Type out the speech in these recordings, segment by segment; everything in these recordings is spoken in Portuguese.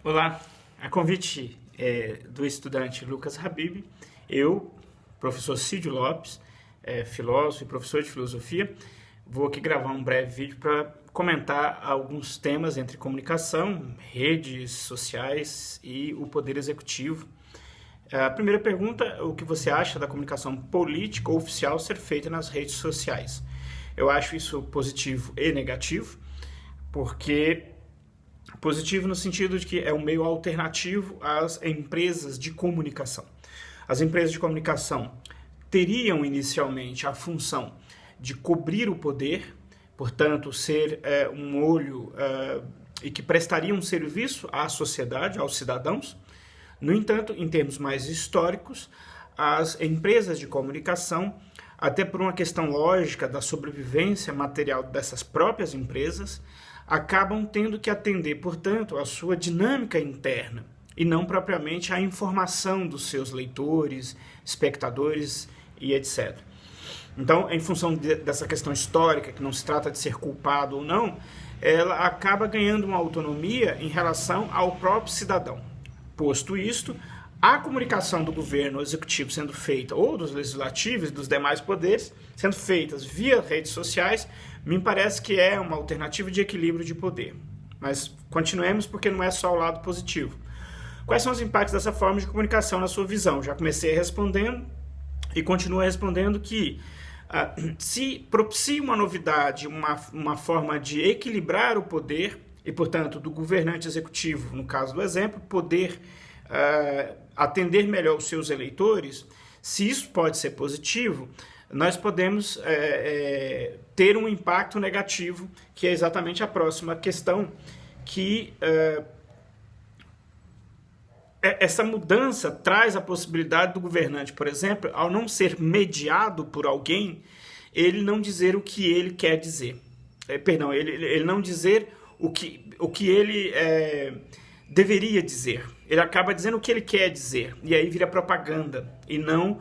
Olá, a convite do estudante Lucas Habib, eu, professor Cídio Lopes, filósofo e professor de filosofia, vou aqui gravar um breve vídeo para comentar alguns temas entre comunicação, redes sociais e o poder executivo. A primeira pergunta, o que você acha da comunicação política ou oficial ser feita nas redes sociais? Eu acho isso positivo e negativo, porque positivo no sentido de que é um meio alternativo às empresas de comunicação. As empresas de comunicação teriam inicialmente a função de cobrir o poder, portanto, ser um olho e que prestaria um serviço à sociedade, aos cidadãos. No entanto, em termos mais históricos, as empresas de comunicação, até por uma questão lógica da sobrevivência material dessas próprias empresas, acabam tendo que atender, portanto, à sua dinâmica interna e não propriamente à informação dos seus leitores, espectadores e etc. Então, em função dessa questão histórica, que não se trata de ser culpado ou não, ela acaba ganhando uma autonomia em relação ao próprio cidadão. Posto isto, a comunicação do governo executivo sendo feita, ou dos legislativos e dos demais poderes, sendo feitas via redes sociais, me parece que é uma alternativa de equilíbrio de poder. Mas continuemos, porque não é só o lado positivo. Quais são os impactos dessa forma de comunicação na sua visão? Já comecei respondendo e continuo respondendo que se propicia uma novidade, uma forma de equilibrar o poder e, portanto, do governante executivo, no caso do exemplo, poder atender melhor os seus eleitores, se isso pode ser positivo, nós podemos ter um impacto negativo, que é exatamente a próxima questão, que essa mudança traz a possibilidade do governante, por exemplo, ao não ser mediado por alguém, ele não dizer o que ele quer dizer. Ele não dizer o que ele deveria dizer. Ele acaba dizendo o que ele quer dizer, e aí vira propaganda, e não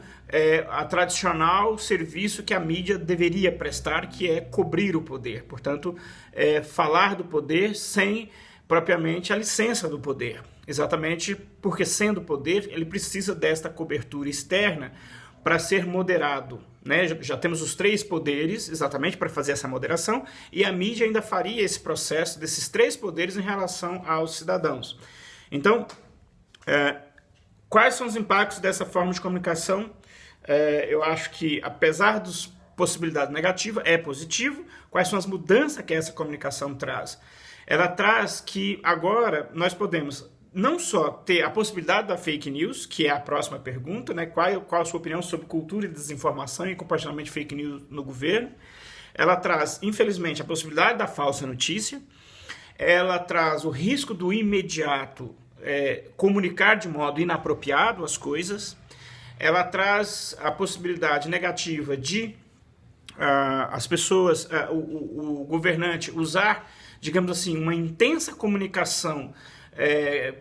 a tradicional serviço que a mídia deveria prestar, que é cobrir o poder. Portanto, falar do poder sem propriamente a licença do poder. Exatamente porque, sendo poder, ele precisa desta cobertura externa para ser moderado. Né? Já temos os três poderes exatamente para fazer essa moderação, e a mídia ainda faria esse processo desses três poderes em relação aos cidadãos. Então, quais são os impactos dessa forma de comunicação? Eu acho que, apesar das possibilidades negativas, é positivo. Quais são as mudanças que essa comunicação traz? Ela traz que agora nós podemos não só ter a possibilidade da fake news, que é a próxima pergunta, né? Qual a sua opinião sobre cultura de desinformação e compartilhamento de fake news no governo? Ela traz, infelizmente, a possibilidade da falsa notícia. Ela traz o risco do imediato comunicar de modo inapropriado as coisas. Ela traz a possibilidade negativa de as pessoas, o governante usar, digamos assim, uma intensa comunicação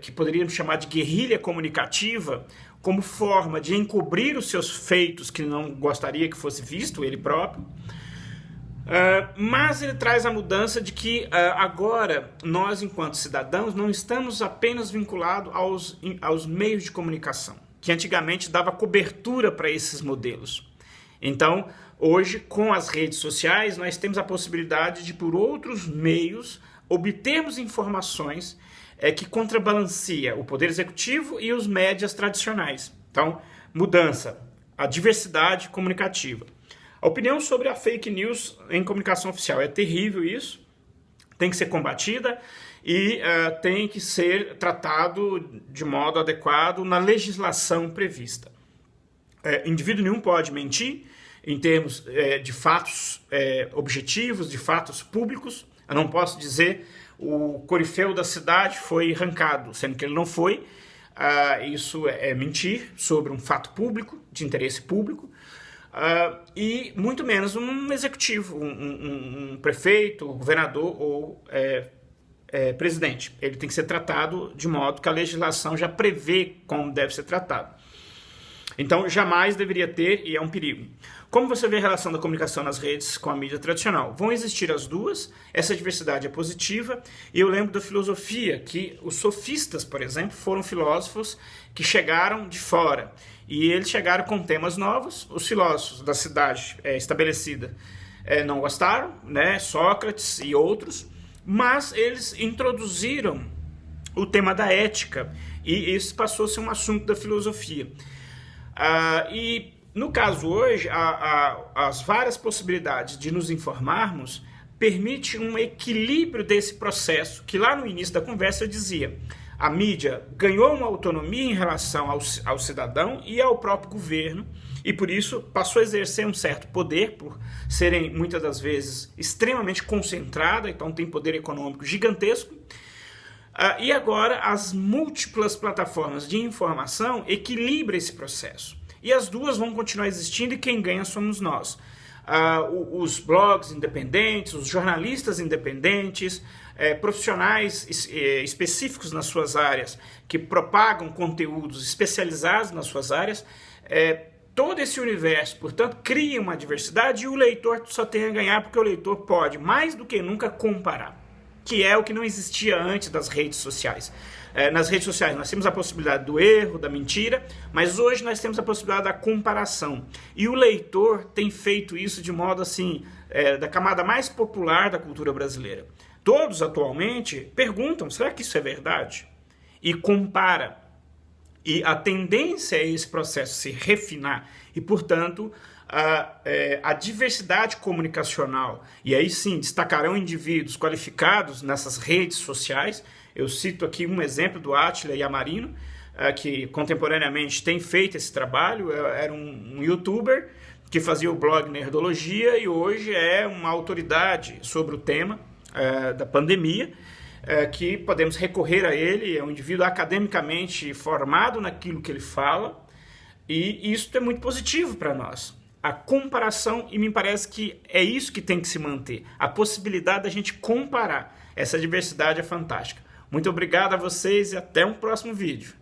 que poderíamos chamar de guerrilha comunicativa, como forma de encobrir os seus feitos que não gostaria que fosse visto, ele próprio. Mas ele traz a mudança de que agora nós, enquanto cidadãos, não estamos apenas vinculados aos meios de comunicação, que antigamente dava cobertura para esses modelos. Então, hoje, com as redes sociais, nós temos a possibilidade de, por outros meios, obtermos informações que contrabalanceia o poder executivo e os médias tradicionais. Então, mudança, a diversidade comunicativa. A opinião sobre a fake news em comunicação oficial. É terrível isso, tem que ser combatida e tem que ser tratado de modo adequado na legislação prevista. Indivíduo nenhum pode mentir em termos de fatos objetivos, de fatos públicos. Eu não posso dizer o corifeu da cidade foi arrancado, sendo que ele não foi. Isso é mentir sobre um fato público, de interesse público. E muito menos um executivo, um prefeito, governador ou presidente. Ele tem que ser tratado de modo que a legislação já prevê como deve ser tratado. Então, jamais deveria ter, e é um perigo. Como você vê a relação da comunicação nas redes com a mídia tradicional? Vão existir as duas, essa diversidade é positiva, e eu lembro da filosofia, que os sofistas, por exemplo, foram filósofos que chegaram de fora, e eles chegaram com temas novos, os filósofos da cidade estabelecida não gostaram, né? Sócrates e outros, mas eles introduziram o tema da ética, e isso passou a ser um assunto da filosofia. E no caso hoje, as várias possibilidades de nos informarmos permite um equilíbrio desse processo, que lá no início da conversa eu dizia, a mídia ganhou uma autonomia em relação ao cidadão e ao próprio governo, e por isso passou a exercer um certo poder, por serem muitas das vezes extremamente concentrada, então tem poder econômico gigantesco. E agora as múltiplas plataformas de informação equilibram esse processo. E as duas vão continuar existindo e quem ganha somos nós. Os blogs independentes, os jornalistas independentes, profissionais específicos nas suas áreas, que propagam conteúdos especializados nas suas áreas, todo esse universo, portanto, cria uma diversidade e o leitor só tem a ganhar porque o leitor pode, mais do que nunca, comparar, que é o que não existia antes das redes sociais. Nas redes sociais nós temos a possibilidade do erro, da mentira, mas hoje nós temos a possibilidade da comparação. E o leitor tem feito isso de modo assim, da camada mais popular da cultura brasileira. Todos atualmente perguntam, será que isso é verdade? E compara. E a tendência é esse processo se refinar e, portanto, a diversidade comunicacional, e aí sim destacarão indivíduos qualificados nessas redes sociais. Eu cito aqui um exemplo do Átila Yamarino, que contemporaneamente tem feito esse trabalho. Era um youtuber que fazia o blog Nerdologia e hoje é uma autoridade sobre o tema da pandemia, que podemos recorrer a ele. É um indivíduo academicamente formado naquilo que ele fala, e isso é muito positivo para nós. A comparação, e me parece que é isso que tem que se manter, a possibilidade da gente comparar. Essa diversidade é fantástica. Muito obrigado a vocês e até um próximo vídeo.